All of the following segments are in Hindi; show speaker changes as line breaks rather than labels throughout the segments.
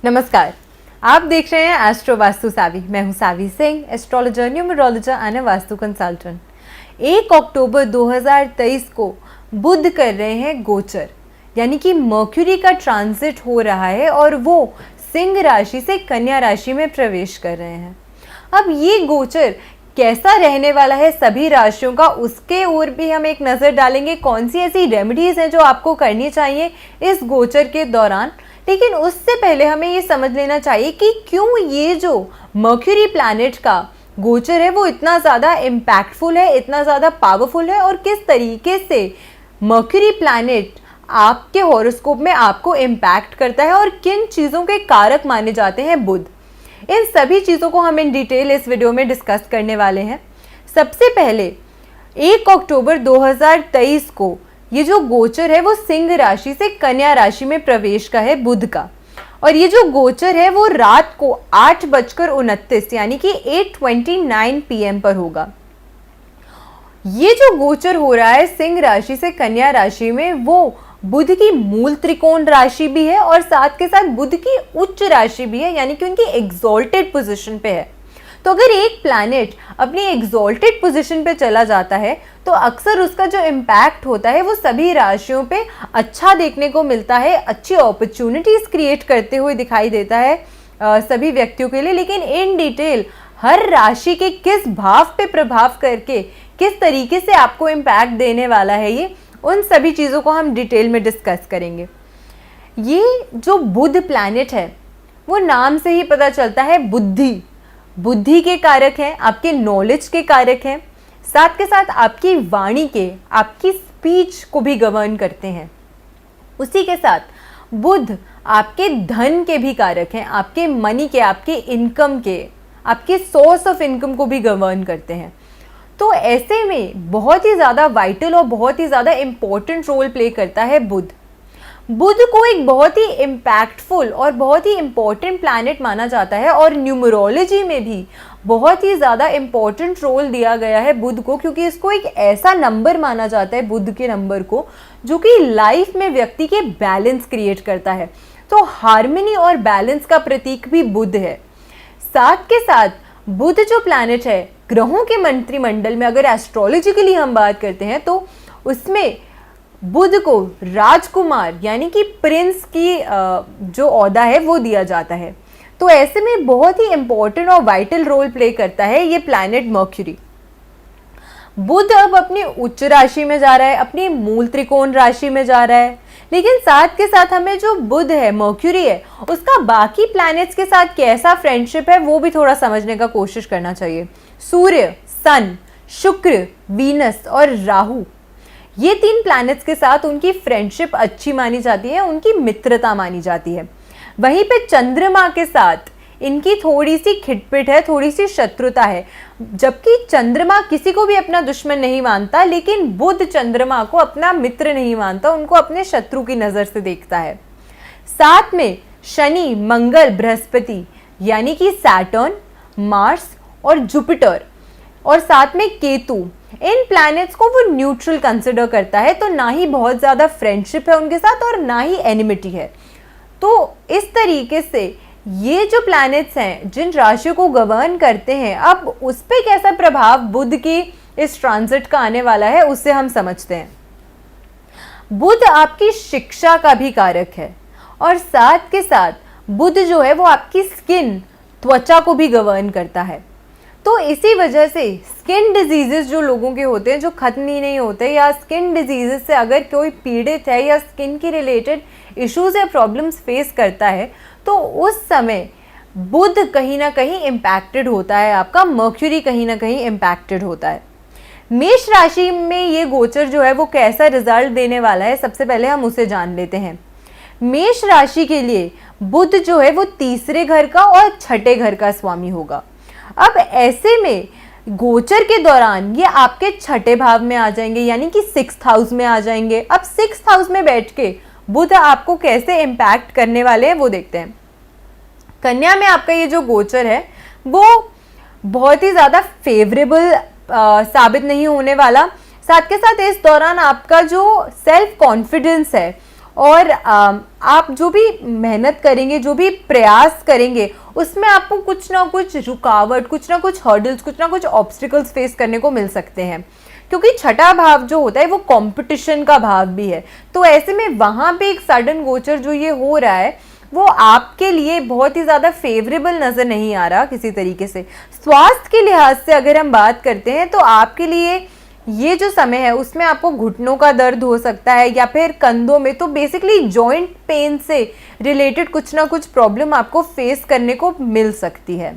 नमस्कार, आप देख रहे हैं एस्ट्रो वास्तु सावी। मैं हूं Saavi Singh, astrologer, numerologer and vastu consultant. 1 October 2023 को बुध कर रहे हैं गोचर, यानी कि मर्क्यूरी का ट्रांजिट हो रहा है और वो सिंह राशि से कन्या राशि में प्रवेश कर रहे हैं। अब ये गोचर कैसा रहने वाला है सभी राशियों का, उसके ओर भी हम एक नज़र डालेंगे। कौन सी ऐसी रेमेडीज़ हैं जो आपको करनी चाहिए इस गोचर के दौरान। लेकिन उससे पहले हमें ये समझ लेना चाहिए कि क्यों ये जो मर्क्यूरी प्लैनेट का गोचर है वो इतना ज़्यादा इम्पैक्टफुल है, इतना ज़्यादा पावरफुल है, और किस तरीके से मर्क्यूरी प्लैनेट आपके हॉरोस्कोप में आपको इम्पैक्ट करता है और किन चीज़ों के कारक माने जाते हैं बुध। इन सभी चीज़ों को हम इन डिटेल इस वीडियो में डिस्कस करने वाले हैं। सबसे पहले 1 अक्टूबर 2023 को ये जो गोचर है वो सिंह राशि से कन्या राशि में प्रवेश का है बुध का, और ये जो गोचर है वो रात को 8:29 यानी कि 8:29 PM पर होगा। ये जो गोचर हो रहा है सिंह राशि से कन्या राशि में वो बुध की मूल त्रिकोण राशि भी है और साथ के साथ बुध की उच्च राशि भी है, यानी कि उनकी एग्जॉल्टेड पोजीशन पे है। तो अगर एक प्लैनेट अपनी एग्जॉल्टेड पोजीशन पे चला जाता है तो अक्सर उसका जो इम्पैक्ट होता है वो सभी राशियों पे अच्छा देखने को मिलता है, अच्छी अपॉर्चुनिटीज क्रिएट करते हुए दिखाई देता है सभी व्यक्तियों के लिए। लेकिन इन डिटेल हर राशि के किस भाव पे प्रभाव करके किस तरीके से आपको इम्पैक्ट देने वाला है ये, उन सभी चीज़ों को हम डिटेल में डिस्कस करेंगे। ये जो बुध प्लैनेट है वो नाम से ही पता चलता है बुद्धि के कारक हैं, आपके नॉलेज के कारक हैं, साथ के साथ आपकी वाणी के, आपकी स्पीच को भी गवर्न करते हैं। उसी के साथ बुध आपके धन के भी कारक हैं, आपके मनी के, आपके इनकम के, आपके सोर्स ऑफ इनकम को भी गवर्न करते हैं। तो ऐसे में बहुत ही ज़्यादा वाइटल और बहुत ही ज़्यादा इम्पोर्टेंट रोल प्ले करता है बुध। बुध को एक बहुत ही इम्पैक्टफुल और बहुत ही इम्पोर्टेंट प्लैनेट माना जाता है और न्यूमरोलॉजी में भी बहुत ही ज़्यादा इम्पोर्टेंट रोल दिया गया है बुध को, क्योंकि इसको एक ऐसा नंबर माना जाता है बुध के नंबर को जो कि लाइफ में व्यक्ति के बैलेंस क्रिएट करता है। तो हार्मनी और बैलेंस का प्रतीक भी बुध है। साथ के साथ बुध जो प्लैनेट है ग्रहों के मंत्रिमंडल में, अगर एस्ट्रोलॉजिकली हम बात करते हैं तो उसमें बुध को राजकुमार यानी कि प्रिंस की जो ओहदा है वो दिया जाता है। तो ऐसे में बहुत ही इंपॉर्टेंट और वाइटल रोल प्ले करता है ये प्लैनेट मर्क्यूरी। बुध अब अपनी उच्च राशि में जा रहा है, अपनी मूल त्रिकोण राशि में जा रहा है, लेकिन साथ के साथ हमें जो बुध है, मर्क्यूरी है, उसका बाकी प्लैनेट्स के साथ कैसा फ्रेंडशिप है वो भी थोड़ा समझने का कोशिश करना चाहिए। सूर्य, सन, शुक्र, वीनस और राहु, ये 3 प्लैनेट्स के साथ उनकी फ्रेंडशिप अच्छी मानी जाती है, उनकी मित्रता मानी जाती है। वहीं पे चंद्रमा के साथ इनकी थोड़ी सी खिटपिट है, थोड़ी सी शत्रुता है। जबकि चंद्रमा किसी को भी अपना दुश्मन नहीं मानता, लेकिन बुध चंद्रमा को अपना मित्र नहीं मानता, उनको अपने शत्रु की नज़र से देखता है। साथ में शनि, मंगल, बृहस्पति यानी कि सैटर्न, मार्स और जुपिटर, और साथ में केतु, इन प्लैनेट्स को वो न्यूट्रल कंसिडर करता है। तो ना ही बहुत ज़्यादा फ्रेंडशिप है उनके साथ और ना ही एनिमिटी है। तो इस तरीके से ये जो प्लैनेट्स हैं जिन राशियों को गवर्न करते हैं, अब उस पर कैसा प्रभाव बुध की इस ट्रांजिट का आने वाला है उससे हम समझते हैं। बुध आपकी शिक्षा का भी कारक है और साथ के साथ बुध जो है वो आपकी स्किन, त्वचा को भी गवर्न करता है। तो इसी वजह से स्किन डिजीजेस जो लोगों के होते हैं, जो खत्म ही नहीं होते, या स्किन डिजीजेस से अगर कोई पीड़ित है या स्किन की रिलेटेड इश्यूज या प्रॉब्लम्स फेस करता है, तो उस समय बुध कहीं ना कहीं इम्पैक्टेड होता है, आपका मर्क्यूरी कहीं ना कहीं इम्पैक्टेड होता है। मेष राशि में ये गोचर जो है वो कैसा रिजल्ट देने वाला है, सबसे पहले हम उसे जान लेते हैं। मेष राशि के लिए बुध जो है वो 3रे घर का और 6ठे घर का स्वामी होगा। अब ऐसे में गोचर के दौरान ये आपके 6ठे भाव में आ जाएंगे, यानी कि 6th हाउस में आ जाएंगे। अब 6th हाउस में बैठ के बुध आपको कैसे इम्पैक्ट करने वाले हैं वो देखते हैं। कन्या में आपका ये जो गोचर है वो बहुत ही ज़्यादा फेवरेबल साबित नहीं होने वाला। साथ के साथ इस दौरान आपका जो सेल्फ कॉन्फिडेंस है और आप जो भी मेहनत करेंगे, जो भी प्रयास करेंगे, उसमें आपको कुछ ना कुछ रुकावट, कुछ ना कुछ हर्डल्स, कुछ ना कुछ ऑब्स्टिकल्स फेस करने को मिल सकते हैं, क्योंकि छठा भाव जो होता है वो कंपटीशन का भाव भी है। तो ऐसे में वहां पे एक सडन गोचर जो ये हो रहा है वो आपके लिए बहुत ही ज़्यादा फेवरेबल नज़र नहीं आ रहा किसी तरीके से। स्वास्थ्य के लिहाज से अगर हम बात करते हैं तो आपके लिए ये जो समय है उसमें आपको घुटनों का दर्द हो सकता है या फिर कंधों में, तो बेसिकली जॉइंट पेन से रिलेटेड कुछ ना कुछ प्रॉब्लम आपको फेस करने को मिल सकती है।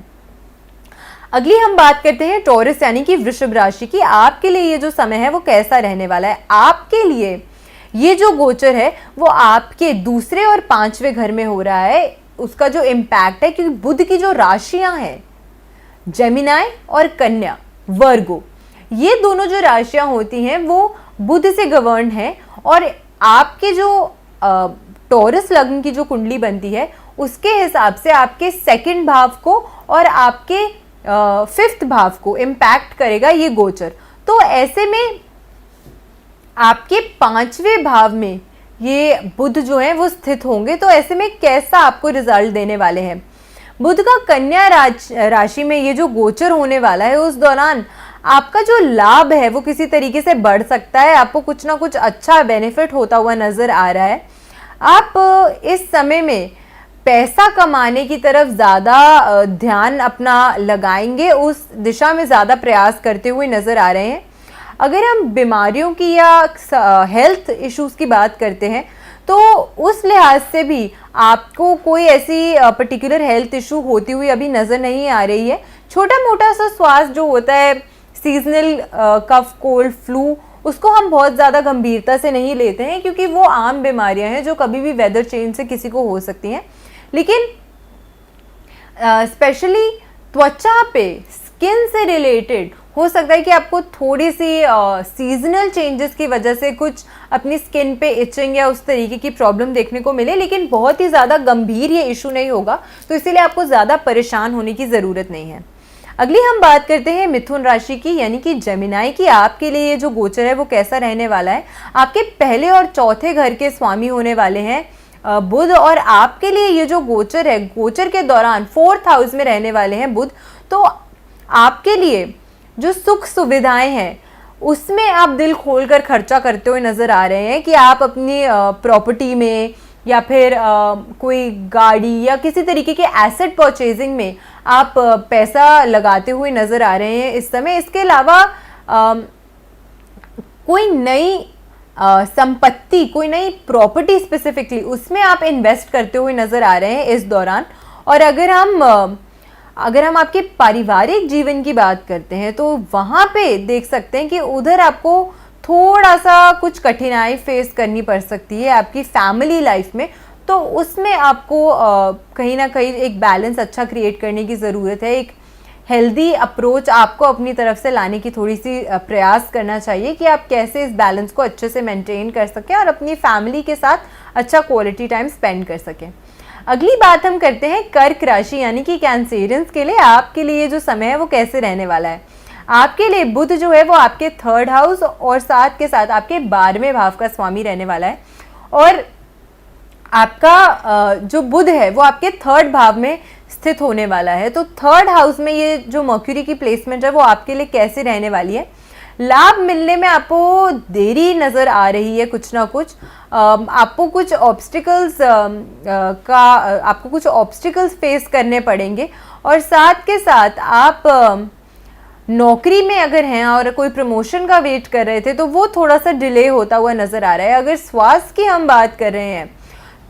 अगली हम बात करते हैं टॉरस यानी कि वृषभ राशि की। आपके लिए ये जो समय है वो कैसा रहने वाला है। आपके लिए ये जो गोचर है वो आपके दूसरे और पांचवें घर में हो रहा है। उसका जो इम्पैक्ट है, क्योंकि बुध की जो राशियां हैं जेमिनाई और कन्या, वर्गो, ये दोनों जो राशियां होती हैं वो बुध से गवर्न है। और आपके जो टॉरस लग्न की जो कुंडली बनती है उसके हिसाब से आपके सेकंड भाव को और आपके फिफ्थ भाव को इम्पैक्ट करेगा ये गोचर। तो ऐसे में आपके पांचवें भाव में ये बुध जो है वो स्थित होंगे। तो ऐसे में कैसा आपको रिजल्ट देने वाले हैं। बुध का कन्या राशि में ये जो गोचर होने वाला है उस दौरान आपका जो लाभ है वो किसी तरीके से बढ़ सकता है। आपको कुछ ना कुछ अच्छा बेनिफिट होता हुआ नजर आ रहा है। आप इस समय में पैसा कमाने की तरफ ज़्यादा ध्यान अपना लगाएंगे, उस दिशा में ज़्यादा प्रयास करते हुए नजर आ रहे हैं। अगर हम बीमारियों की या हेल्थ इश्यूज की बात करते हैं तो उस लिहाज से भी आपको कोई ऐसी पर्टिकुलर हेल्थ इशू होती हुई अभी नज़र नहीं आ रही है। छोटा मोटा सा स्वास्थ्य जो होता है, सीजनल कफ, कोल्ड, फ्लू, उसको हम बहुत ज़्यादा गंभीरता से नहीं लेते हैं, क्योंकि वो आम बीमारियां हैं जो कभी भी वेदर चेंज से किसी को हो सकती हैं। लेकिन स्पेशली त्वचा पे, स्किन से रिलेटेड हो सकता है कि आपको थोड़ी सी सीजनल चेंजेस की वजह से कुछ अपनी स्किन पे इचिंग या उस तरीके की प्रॉब्लम देखने को मिले, लेकिन बहुत ही ज़्यादा गंभीर ये इशू नहीं होगा, तो इसीलिए आपको ज़्यादा परेशान होने की ज़रूरत नहीं है। अगली हम बात करते हैं मिथुन राशि की यानी कि जेमिनाई की। आपके लिए ये जो गोचर है वो कैसा रहने वाला है। आपके पहले और चौथे घर के स्वामी होने वाले हैं बुध, और आपके लिए ये जो गोचर है, गोचर के दौरान फोर्थ हाउस में रहने वाले हैं बुध। तो आपके लिए जो सुख सुविधाएं हैं उसमें आप दिल खोलकर खर्चा करते हुए नजर आ रहे हैं कि आप अपनी प्रॉपर्टी में या फिर कोई गाड़ी या किसी तरीके के एसेट परचेजिंग में आप पैसा लगाते हुए नजर आ रहे हैं इस समय। इसके अलावा कोई नई संपत्ति, कोई नई प्रॉपर्टी स्पेसिफिकली उसमें आप इन्वेस्ट करते हुए नजर आ रहे हैं इस दौरान। और अगर हम आपके पारिवारिक जीवन की बात करते हैं तो वहाँ पे देख सकते हैं कि उधर आपको थोड़ा सा कुछ कठिनाई फेस करनी पड़ सकती है आपकी फैमिली लाइफ में। तो उसमें आपको कहीं ना कहीं एक बैलेंस अच्छा क्रिएट करने की ज़रूरत है। एक हेल्दी अप्रोच आपको अपनी तरफ से लाने की थोड़ी सी प्रयास करना चाहिए कि आप कैसे इस बैलेंस को अच्छे से मेंटेन कर सकें और अपनी फैमिली के साथ अच्छा क्वालिटी टाइम स्पेंड कर सकें। अगली बात हम करते हैं कर्क राशि यानी कि कैंसेरियंस के लिए। आपके लिए जो समय है वो कैसे रहने वाला है। आपके लिए बुध जो है वो आपके थर्ड हाउस और साथ के साथ आपके 12वें भाव का स्वामी रहने वाला है। और आपका जो बुध है वो आपके थर्ड भाव में स्थित होने वाला है। तो थर्ड हाउस में ये जो मर्क्यूरी की प्लेसमेंट है वो आपके लिए कैसे रहने वाली है। लाभ मिलने में आपको देरी नज़र आ रही है, कुछ ना कुछ आपको कुछ ऑब्स्टिकल्स फेस करने पड़ेंगे। और साथ के साथ आप नौकरी में अगर हैं और कोई प्रमोशन का वेट कर रहे थे तो वो थोड़ा सा डिले होता हुआ नज़र आ रहा है। अगर स्वास्थ्य की हम बात कर रहे हैं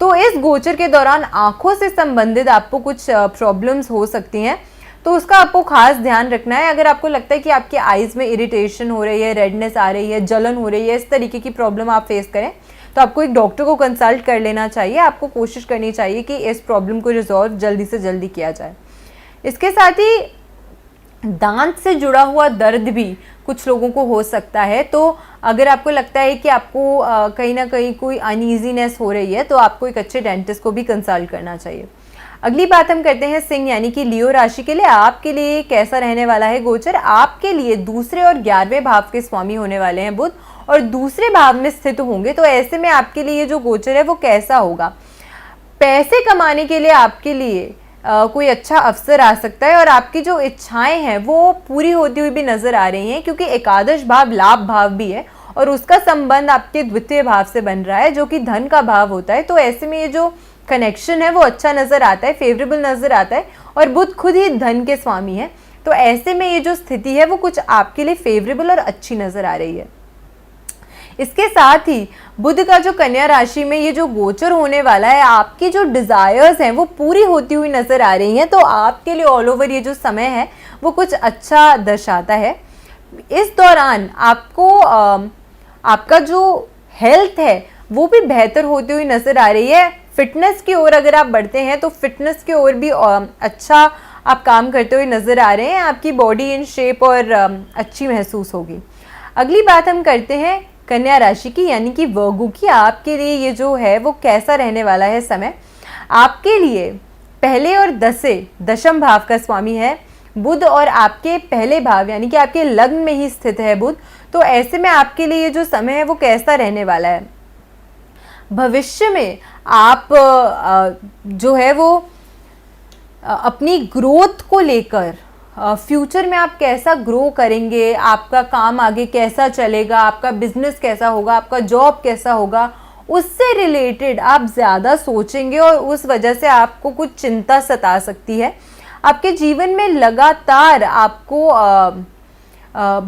तो इस गोचर के दौरान आंखों से संबंधित आपको कुछ प्रॉब्लम्स हो सकती हैं, तो उसका आपको खास ध्यान रखना है। अगर आपको लगता है कि आपके आईज में इरिटेशन हो रही है, रेडनेस आ रही है, जलन हो रही है, इस तरीके की प्रॉब्लम आप फेस करें तो आपको एक डॉक्टर को कंसल्ट कर लेना चाहिए। आपको कोशिश करनी चाहिए कि इस प्रॉब्लम को रिजॉल्व जल्दी से जल्दी किया जाए। इसके साथ ही दांत से जुड़ा हुआ दर्द भी कुछ लोगों को हो सकता है। तो अगर आपको लगता है कि आपको कहीं ना कहीं कोई अनईजीनेस हो रही है तो आपको एक अच्छे डेंटिस्ट को भी कंसल्ट करना चाहिए। अगली बात हम करते हैं सिंह यानी कि लियो राशि के लिए। आपके लिए कैसा रहने वाला है गोचर। आपके लिए दूसरे और 11वें भाव के स्वामी होने वाले हैं बुध, और दूसरे भाव में स्थित होंगे, तो ऐसे में आपके लिए जो गोचर है वो कैसा होगा। पैसे कमाने के लिए आपके लिए कोई अच्छा अवसर आ सकता है और आपकी जो इच्छाएं हैं वो पूरी होती हुई भी नजर आ रही हैं, क्योंकि एकादश भाव लाभ भाव भी है और उसका संबंध आपके द्वितीय भाव से बन रहा है जो कि धन का भाव होता है। तो ऐसे में ये जो कनेक्शन है वो अच्छा नजर आता है, फेवरेबल नजर आता है, और बुध खुद ही धन के स्वामी है। तो ऐसे में ये जो स्थिति है वो कुछ आपके लिए फेवरेबल और अच्छी नजर आ रही है। इसके साथ ही बुध का जो कन्या राशि में ये जो गोचर होने वाला है, आपकी जो डिजायर्स हैं वो पूरी होती हुई नजर आ रही हैं। तो आपके लिए ऑल ओवर ये जो समय है वो कुछ अच्छा दर्शाता है। इस दौरान आपको आपका जो हेल्थ है वो भी बेहतर होती हुई नजर आ रही है। फिटनेस की ओर अगर आप बढ़ते हैं तो फिटनेस की ओर भी अच्छा आप काम करते हुए नजर आ रहे हैं। आपकी बॉडी इन शेप और अच्छी महसूस होगी। अगली बात हम करते हैं कन्या राशि की, यानी कि वर्गो की। आपके लिए ये जो है वो कैसा रहने वाला है समय। आपके लिए पहले और दशम भाव का स्वामी है बुध और आपके पहले भाव यानी कि आपके लग्न में ही स्थित है बुध। तो ऐसे में आपके लिए ये जो समय है वो कैसा रहने वाला है। भविष्य में आप जो है वो अपनी ग्रोथ को लेकर फ्यूचर में आप कैसा ग्रो करेंगे, आपका काम आगे कैसा चलेगा, आपका बिजनेस कैसा होगा, आपका जॉब कैसा होगा, उससे रिलेटेड आप ज़्यादा सोचेंगे और उस वजह से आपको कुछ चिंता सता सकती है। आपके जीवन में लगातार आपको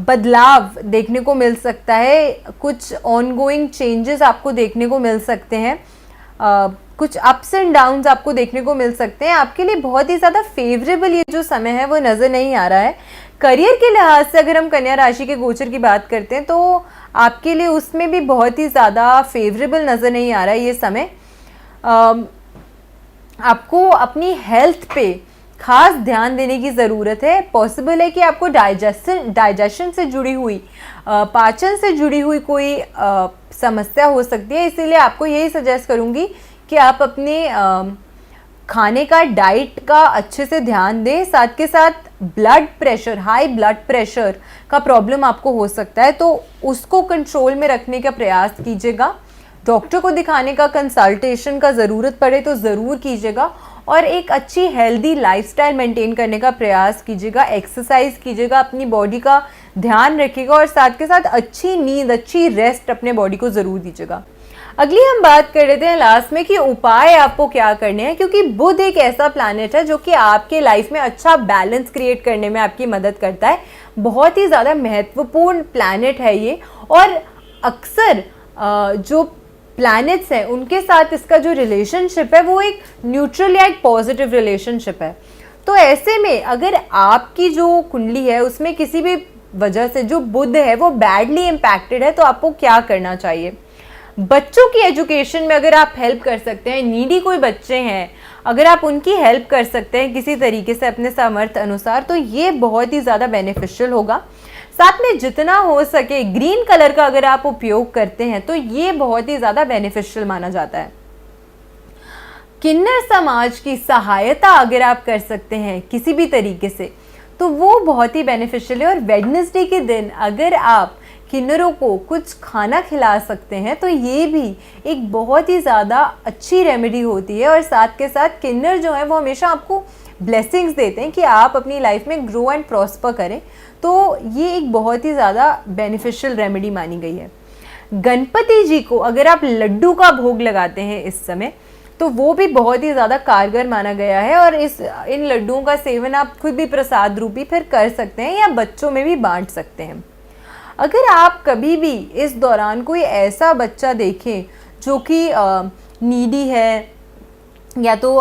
बदलाव देखने को मिल सकता है, कुछ ऑनगोइंग चेंजेस आपको देखने को मिल सकते हैं, कुछ अप्स एंड डाउन्स आपको देखने को मिल सकते हैं। आपके लिए बहुत ही ज़्यादा फेवरेबल ये जो समय है वो नज़र नहीं आ रहा है। करियर के लिहाज से अगर हम कन्या राशि के गोचर की बात करते हैं तो आपके लिए उसमें भी बहुत ही ज़्यादा फेवरेबल नज़र नहीं आ रहा है ये समय। आपको अपनी हेल्थ पे खास ध्यान देने की ज़रूरत है। पॉसिबल है कि आपको डाइजेशन से जुड़ी हुई, पाचन से जुड़ी हुई कोई समस्या हो सकती है, इसीलिए आपको यही सजेस्ट करूँगी कि आप अपने खाने का, डाइट का अच्छे से ध्यान दें। साथ के साथ blood pressure, high blood pressure का प्रॉब्लम आपको हो सकता है, तो उसको कंट्रोल में रखने का प्रयास कीजिएगा। डॉक्टर को दिखाने का, कंसल्टेशन का ज़रूरत पड़े तो ज़रूर कीजिएगा और एक अच्छी हेल्दी लाइफस्टाइल मेंटेन करने का प्रयास कीजिएगा। एक्सरसाइज कीजिएगा, अपनी बॉडी का ध्यान रखिएगा और साथ के साथ अच्छी नींद, अच्छी रेस्ट अपने बॉडी को ज़रूर दीजिएगा। अगली हम बात कर लेते हैं लास्ट में कि उपाय आपको क्या करने हैं, क्योंकि बुध एक ऐसा प्लैनेट है जो कि आपके लाइफ में अच्छा बैलेंस क्रिएट करने में आपकी मदद करता है। बहुत ही ज़्यादा महत्वपूर्ण प्लैनेट है ये, और अक्सर जो प्लैनेट्स हैं उनके साथ इसका जो रिलेशनशिप है वो एक न्यूट्रल या एक पॉजिटिव रिलेशनशिप है। तो ऐसे में अगर आपकी जो कुंडली है उसमें किसी भी वजह से जो बुध है वो बैडली इम्पैक्टेड है, तो आपको क्या करना चाहिए। बच्चों की एजुकेशन में अगर आप हेल्प कर सकते हैं, नीडी कोई बच्चे हैं अगर आप उनकी हेल्प कर सकते हैं किसी तरीके से अपने सामर्थ्य अनुसार, तो ये बहुत ही ज़्यादा बेनिफिशियल होगा। साथ में जितना हो सके ग्रीन कलर का अगर आप उपयोग करते हैं तो ये बहुत ही ज़्यादा बेनिफिशियल माना जाता है। किन्नर समाज की सहायता अगर आप कर सकते हैं किसी भी तरीके से तो वो बहुत ही बेनिफिशियल है। और वेडनेसडे के दिन अगर आप किन्नरों को कुछ खाना खिला सकते हैं तो ये भी एक बहुत ही ज़्यादा अच्छी रेमेडी होती है। और साथ के साथ किन्नर जो है वो हमेशा आपको ब्लेसिंग्स देते हैं कि आप अपनी लाइफ में ग्रो एंड प्रॉस्पर करें, तो ये एक बहुत ही ज़्यादा बेनिफिशियल रेमेडी मानी गई है। गणपति जी को अगर आप लड्डू का भोग लगाते हैं इस समय तो वो भी बहुत ही ज़्यादा कारगर माना गया है, और इन लड्डुओं का सेवन आप खुद भी प्रसाद रूपी फिर कर सकते हैं या बच्चों में भी बांट सकते हैं। अगर आप कभी भी इस दौरान कोई ऐसा बच्चा देखें जो कि नीडी है, या तो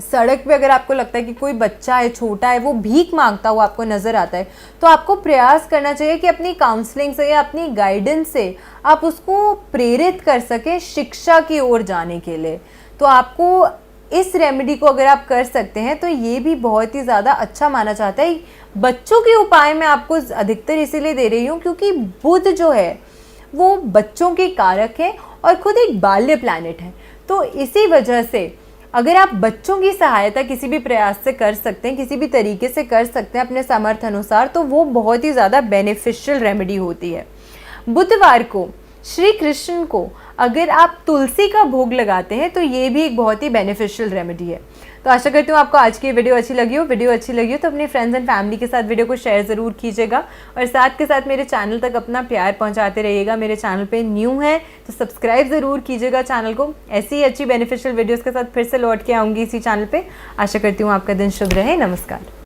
सड़क पे अगर आपको लगता है कि कोई बच्चा है, छोटा है, वो भीख मांगता हुआ आपको नज़र आता है, तो आपको प्रयास करना चाहिए कि अपनी काउंसलिंग से या अपनी गाइडेंस से आप उसको प्रेरित कर सकें शिक्षा की ओर जाने के लिए। तो आपको इस रेमेडी को अगर आप कर सकते हैं तो ये भी बहुत ही ज़्यादा अच्छा माना जाता है। बच्चों के उपाय मैं आपको अधिकतर इसीलिए दे रही हूँ क्योंकि बुध जो है वो बच्चों के कारक है और खुद एक बाल्य प्लैनेट है। तो इसी वजह से अगर आप बच्चों की सहायता किसी भी प्रयास से कर सकते हैं, किसी भी तरीके से कर सकते हैं अपने सामर्थ्य अनुसार, तो वो बहुत ही ज़्यादा बेनिफिशियल रेमेडी होती है। बुधवार को श्री कृष्ण को अगर आप तुलसी का भोग लगाते हैं तो ये भी एक बहुत ही बेनिफिशियल रेमेडी है। तो आशा करती हूँ आपको आज की वीडियो अच्छी लगी हो। वीडियो अच्छी लगी हो तो अपने फ्रेंड्स एंड फैमिली के साथ वीडियो को शेयर ज़रूर कीजिएगा और साथ के साथ मेरे चैनल तक अपना प्यार पहुँचाते रहिएगा। मेरे चैनल पे न्यू है तो सब्सक्राइब ज़रूर कीजिएगा चैनल को। ऐसी ही अच्छी बेनिफिशियल वीडियोज़ के साथ फिर से लौट के आऊँगी इसी चैनल पर। आशा करती हूँ आपका दिन शुभ रहे। नमस्कार।